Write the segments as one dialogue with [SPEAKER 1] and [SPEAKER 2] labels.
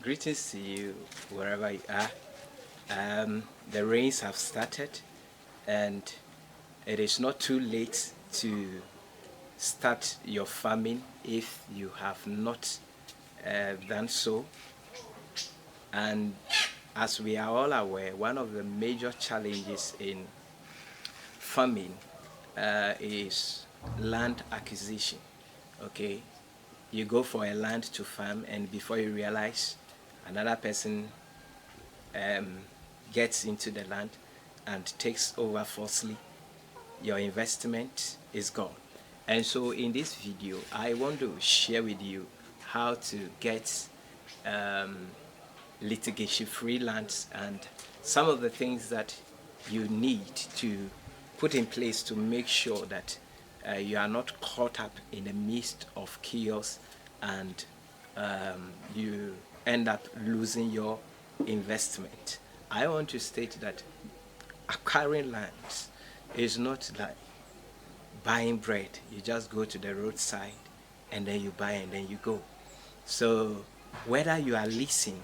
[SPEAKER 1] Greetings to you wherever you are. The rains have started, and it is not too late to start your farming if you have not done so. And as we are all aware, one of the major challenges in farming is land acquisition. Okay, you go for a land to farm, and before you realize, another person gets into the land and takes over falsely. Your investment is gone. And so in this video, I want to share with you how to get litigation free lands and some of the things that you need to put in place to make sure that you are not caught up in the midst of chaos and you end up losing your investment. I want to state that acquiring lands is not like buying bread. You just go to the roadside and then you buy and then you go. So whether you are leasing,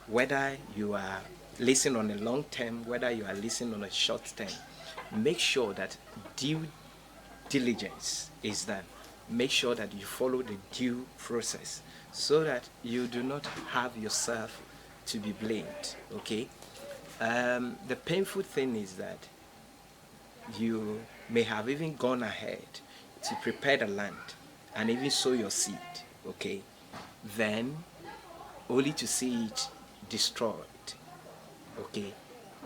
[SPEAKER 1] whether you are leasing on a long term, whether you are leasing on a short term, make sure that due diligence is done. Make sure that you follow the due process so that you do not have yourself to be blamed. Okay. The painful thing is that you may have even gone ahead to prepare the land and even sow your seed, okay, then only to see it destroyed, okay,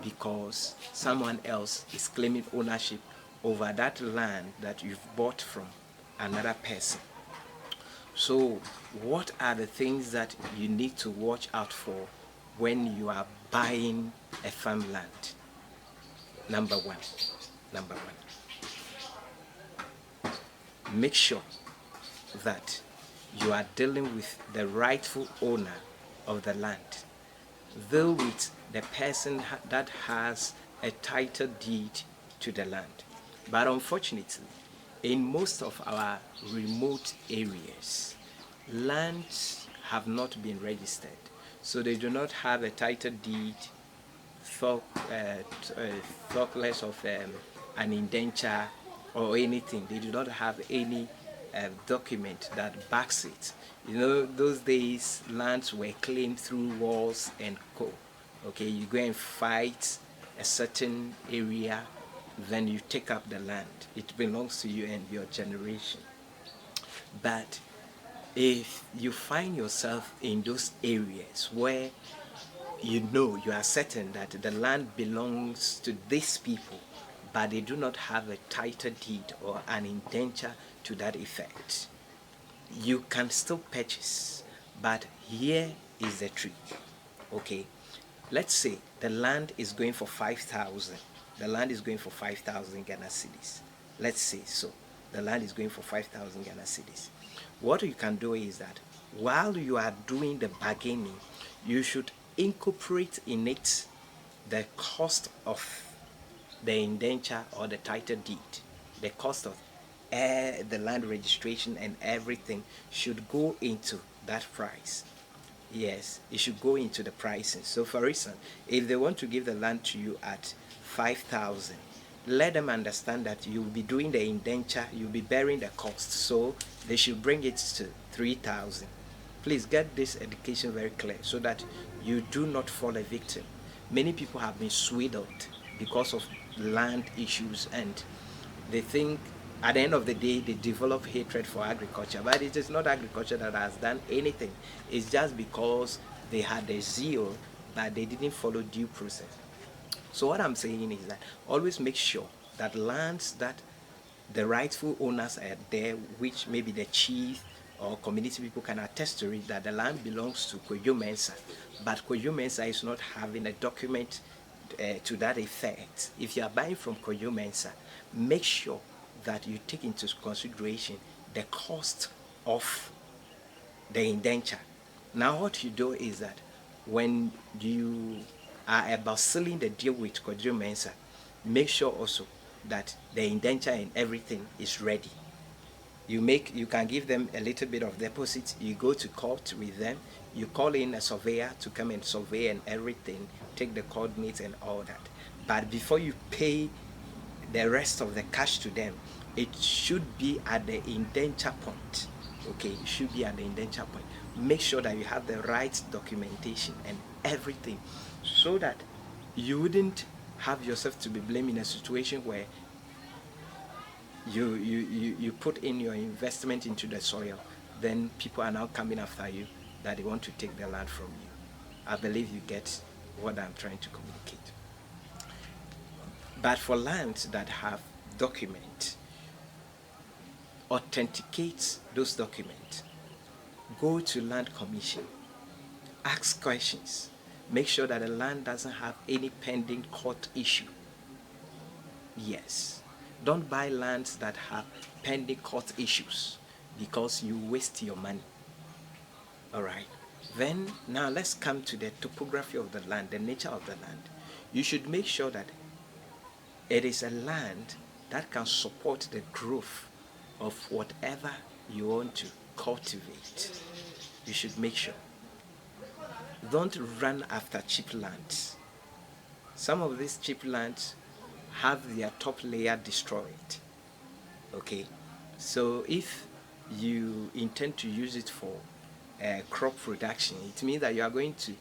[SPEAKER 1] because someone else is claiming ownership over that land that you've bought from another person. So what are the things that you need to watch out for when you are buying a farmland? Number one, make sure that you are dealing with the rightful owner of the land, though with the person that has a title deed to the land. But unfortunately, in most of our remote areas, lands have not been registered, so they do not have a title deed, thoughtless of an indenture or anything. They do not have any document that backs it. You know, those days lands were claimed through walls and co. Okay, you go and fight a certain area, then you take up the land. It belongs to you and your generation. But if you find yourself in those areas where you know, you are certain that the land belongs to these people, but they do not have a title deed or an indenture to that effect, you can still purchase. But here is the trick. Okay, let's say the land is going for 5,000. The land is going for 5,000 Ghana cedis. Let's say so. The land is going for 5,000 Ghana cedis. What you can do is that while you are doing the bargaining, you should incorporate in it the cost of the indenture or the title deed. The cost of the land registration and everything should go into that price. Yes, it should go into the pricing. So for instance, if they want to give the land to you at 5,000, let them understand that you'll be doing the indenture, you'll be bearing the cost, so they should bring it to 3,000. Please get this education very clear so that you do not fall a victim. Many people have been swindled because of land issues, and they think at the end of the day they develop hatred for agriculture, but it is not agriculture that has done anything. It's just because they had a zeal but they didn't follow due process. So what I'm saying is that always make sure that lands that the rightful owners are there, which maybe the chief or community people can attest to it, that the land belongs to Kweju Mensah, but Kweju Mensah is not having a document to that effect. If you are buying from Kweju Mensah, make sure that you take into consideration the cost of the indenture. Now what you do is that when you are about sealing the deal with Kweju Mensah, make sure also that the indenture and everything is ready. You can give them a little bit of deposit, you go to court with them, you call in a surveyor to come and survey and everything, take the coordinates and all that. But before you pay the rest of the cash to them, it should be at the indenture point. Okay, it should be at the indenture point. Make sure that you have the right documentation and everything, so that you wouldn't have yourself to be blamed in a situation where you put in your investment into the soil, then people are now coming after you that they want to take the land from you. I believe you get what I'm trying to communicate. But for lands that have documents, authenticate those documents. Go to land commission. Ask questions. Make sure that the land doesn't have any pending court issue. Yes. Don't buy lands that have pending court issues, because you waste your money. All right. Then now let's come to the topography of the land, the nature of the land. You should make sure that it is a land that can support the growth of whatever you want to cultivate. You should make sure. Don't run after cheap lands. Some of these cheap lands have their top layer destroyed. Okay, so if you intend to use it for crop production, it means that you are going to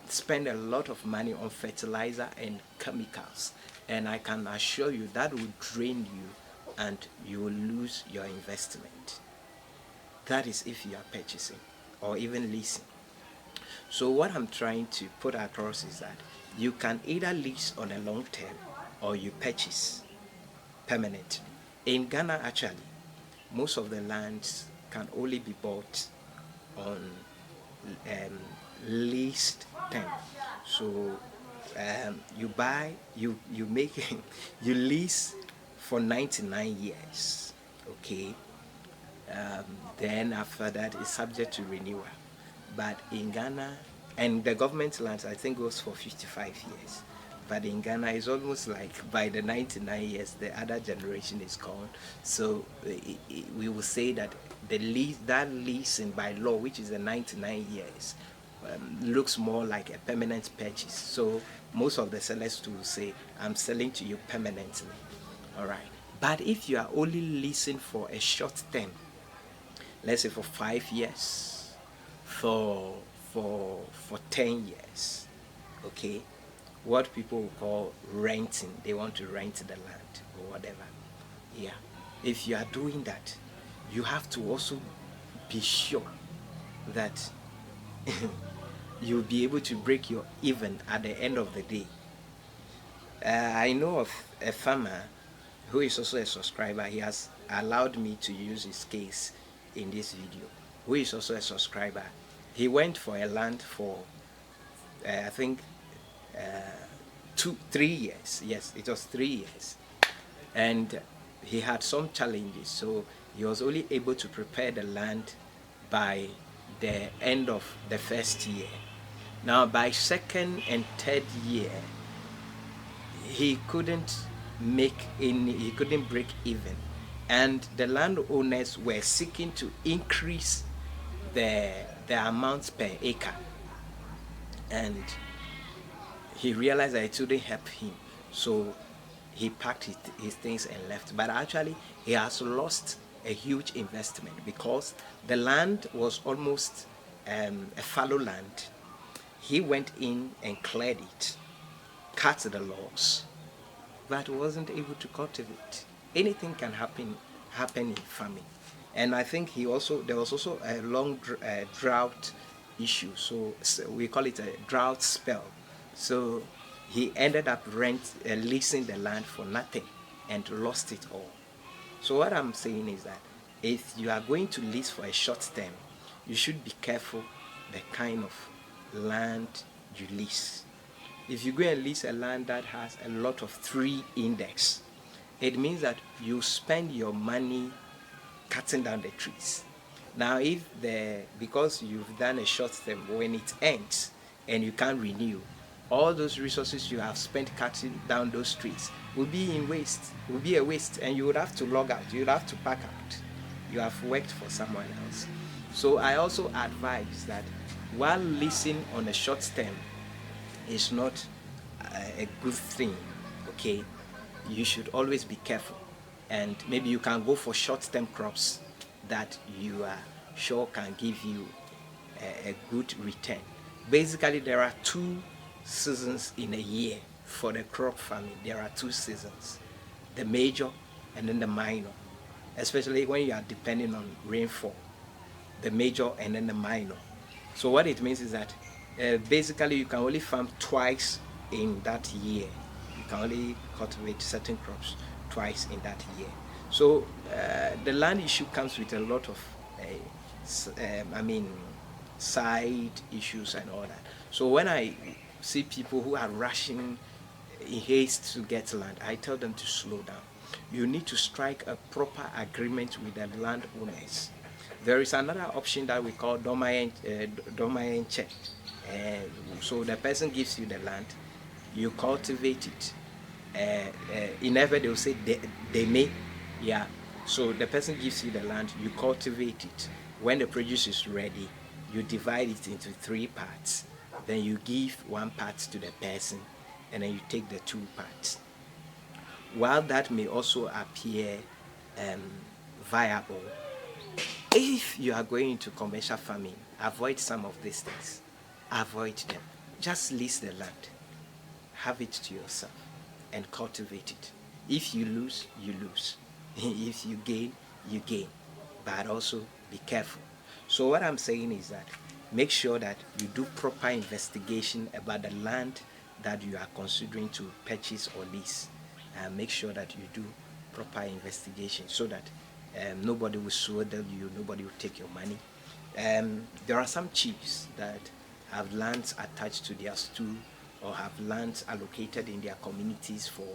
[SPEAKER 1] spend a lot of money on fertilizer and chemicals, and I can assure you that will drain you and you will lose your investment. That is if you are purchasing or even leasing. So what I'm trying to put across is that you can either lease on a long term or you purchase permanently. In Ghana, actually, most of the lands can only be bought on leased term. So you buy, you make, you lease for 99 years. Okay. Then after that, it's subject to renewal. But in Ghana, and the government lands, I think, goes for 55 years. But in Ghana, it's almost like by the 99 years, the other generation is gone. So we will say that that leasing by law, which is the 99 years, looks more like a permanent purchase. So most of the sellers will say, I'm selling to you permanently. All right. But if you are only leasing for a short term, let's say for 5 years, for 10 years, okay, what people will call renting, they want to rent the land or whatever. Yeah, if you are doing that, you have to also be sure that you'll be able to break your even at the end of the day. I know of a farmer who is also a subscriber. He has allowed me to use his case in this video, who is also a subscriber. He went for a land for I think 3 years. Yes, it was 3 years, and he had some challenges, so he was only able to prepare the land by the end of the first year. Now by second and third year, he couldn't break even, and the landowners were seeking to increase the amount per acre, and he realized that it wouldn't help him, so he packed his things and left. But actually he has lost a huge investment, because the land was almost a fallow land. He went in and cleared it, cut the laws, but wasn't able to cultivate. Anything can happen in farming. And I think there was also a long drought issue, so we call it a drought spell. So he ended up leasing the land for nothing and lost it all. So what I'm saying is that if you are going to lease for a short term, you should be careful the kind of land you lease. If you go and lease a land that has a lot of 3 index, it means that you spend your money cutting down the trees. Now because you've done a short term, when it ends and you can't renew, all those resources you have spent cutting down those trees will be a waste, and you would have to log out, you would have to pack out. you have worked for someone else. So I also advise that while leasing on a short term is not a good thing, okay, you should always be careful. And maybe you can go for short-term crops that you are sure can give you a good return. Basically, there are two seasons in a year for the crop farming. There are two seasons, the major and then the minor, especially when you are depending on rainfall, the major and then the minor. So what it means is that basically you can only farm twice in that year. You can only cultivate certain crops twice in that year. So the land issue comes with a lot of, I mean, side issues and all that. So when I see people who are rushing in haste to get land, I tell them to slow down. You need to strike a proper agreement with the landowners. There is another option that we call domain check. So the person gives you the land, you cultivate it. In Ever they will say they may, yeah. So the person gives you the land, you cultivate it. When the produce is ready, you divide it into 3 parts. Then you give 1 part to the person, and then you take the 2 parts. While that may also appear viable, if you are going into commercial farming, avoid some of these things. Avoid them. Just lease the land. Have it to yourself and cultivate it. If you lose, you lose. If you gain, you gain. But also be careful. So what I'm saying is that make sure that you do proper investigation about the land that you are considering to purchase or lease. And make sure that you do proper investigation so that nobody will swindle you, nobody will take your money. There are some chiefs that have lands attached to their stool or have lands allocated in their communities for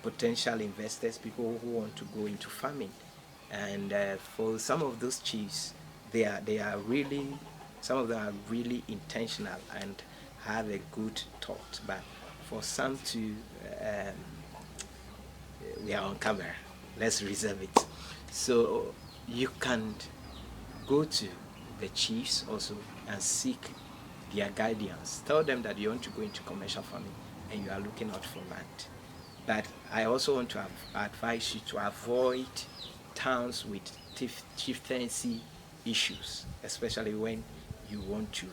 [SPEAKER 1] potential investors, people who want to go into farming. And for some of those chiefs, they are really, some of them are really intentional and have a good thought. But for some to, we are on camera, let's reserve it. So you can go to the chiefs also and seek their guidance. Tell them that you want to go into commercial farming and you are looking out for land. But I also want to advise you to avoid towns with chieftaincy issues, especially when you want to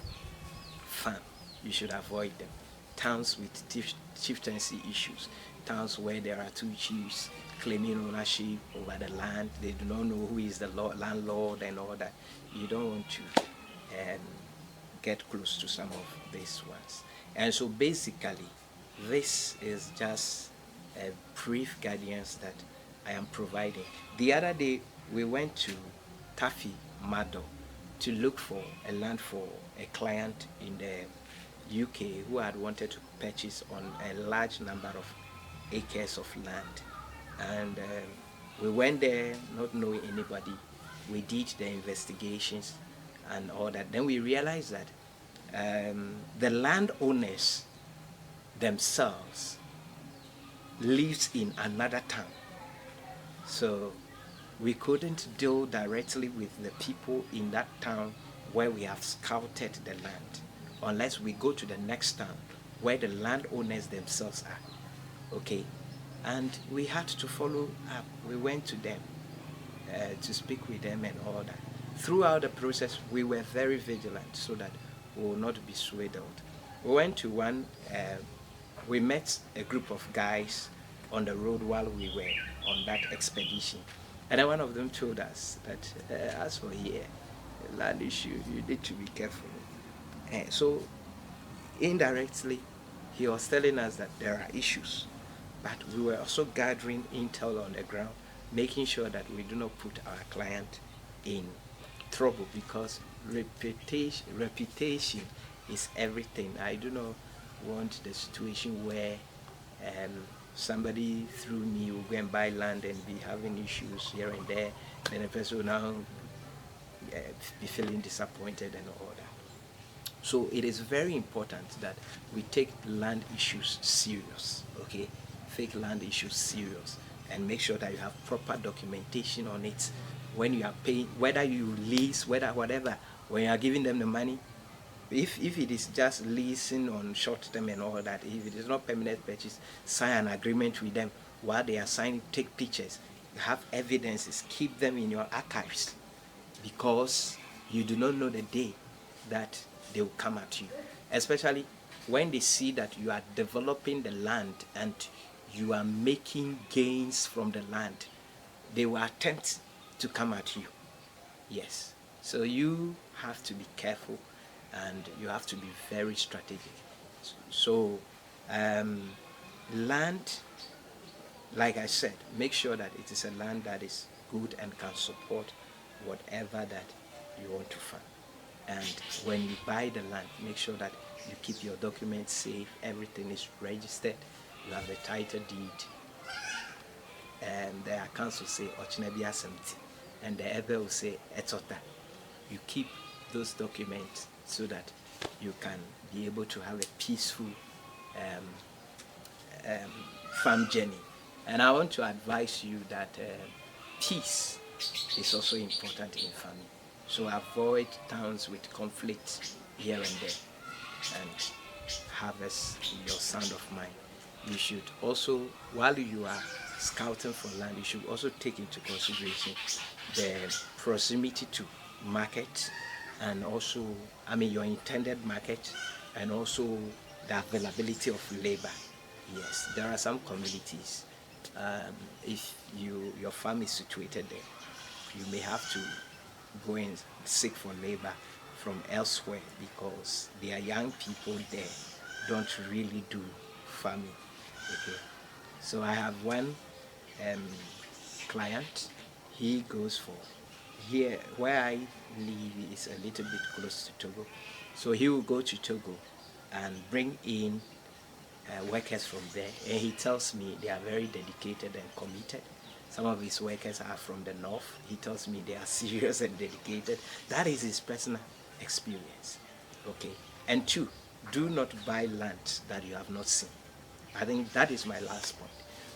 [SPEAKER 1] farm. You should avoid them. Towns with chieftaincy issues, towns where there are 2 chiefs claiming ownership over the land, they do not know who is the landlord and all that. You don't want to get close to some of these ones. And so basically, this is just a brief guidance that I am providing. The other day, we went to Tafi Mado to look for a land for a client in the UK who had wanted to purchase on a large number of acres of land. And we went there not knowing anybody. We did the investigations and all that. Then we realized that the landowners themselves lives in another town. So we couldn't deal directly with the people in that town where we have scouted the land, unless we go to the next town where the landowners themselves are. Okay, and we had to follow up. We went to them to speak with them and all that. Throughout the process, we were very vigilant so that we will not be swindled. We went to one, we met a group of guys on the road while we were on that expedition. And then one of them told us that as for here, land issue, you need to be careful. So indirectly, he was telling us that there are issues, but we were also gathering intel on the ground, making sure that we do not put our client in trouble, because reputation is everything. I do not want the situation where somebody through me will go and buy land and be having issues here and there, then the person will now be feeling disappointed and all that. So it is very important that we take land issues serious, okay? Take land issues serious and make sure that you have proper documentation on it when you are paying, whether you lease, whether whatever, when you are giving them the money, if it is just leasing on short term and all that, if it is not permanent purchase, sign an agreement with them while they are signing, take pictures, have evidences, keep them in your archives, because you do not know the day that they will come at you, especially when they see that you are developing the land and you are making gains from the land. They will attempt to come at you. Yes. So you have to be careful and you have to be very strategic. So land, like I said, make sure that it is a land that is good and can support whatever that you want to farm. And when you buy the land, make sure that you keep your documents safe, everything is registered, you have the title deed, and the accounts will say Ochinabi Asemti, and the other will say Etota. You keep those documents so that you can be able to have a peaceful farm journey. And I want to advise you that peace is also important in farming. So avoid towns with conflicts here and there, and harvest your sound of mind. You should also, while you are scouting for land, you should also take into consideration the proximity to market, and also, your intended market, and also the availability of labor. Yes, there are some communities, if your farm is situated there, you may have to go and seek for labor from elsewhere, because there are young people there don't really do farming. Okay, so I have one client. He goes for, here where I live is a little bit close to Togo, so he will go to Togo and bring in workers from there, and he tells me they are very dedicated and committed. Some of his workers are from the north. He tells me they are serious and dedicated. That is his personal experience. Okay. And two, do not buy land that you have not seen. I think that is my last point.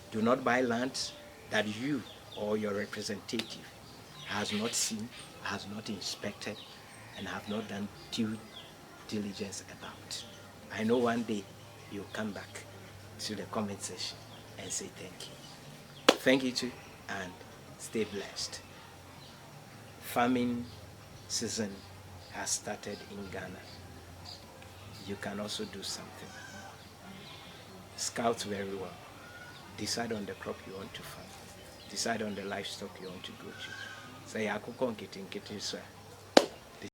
[SPEAKER 1] Do not buy land that you or your representative has not seen, has not inspected, and have not done due diligence about. I know one day you'll come back to the comment section and say thank you. Thank you too, and stay blessed. Farming season has started in Ghana. You can also do something. Scout very well. Decide on the crop you want to farm. Decide on the livestock you want to go to. Say,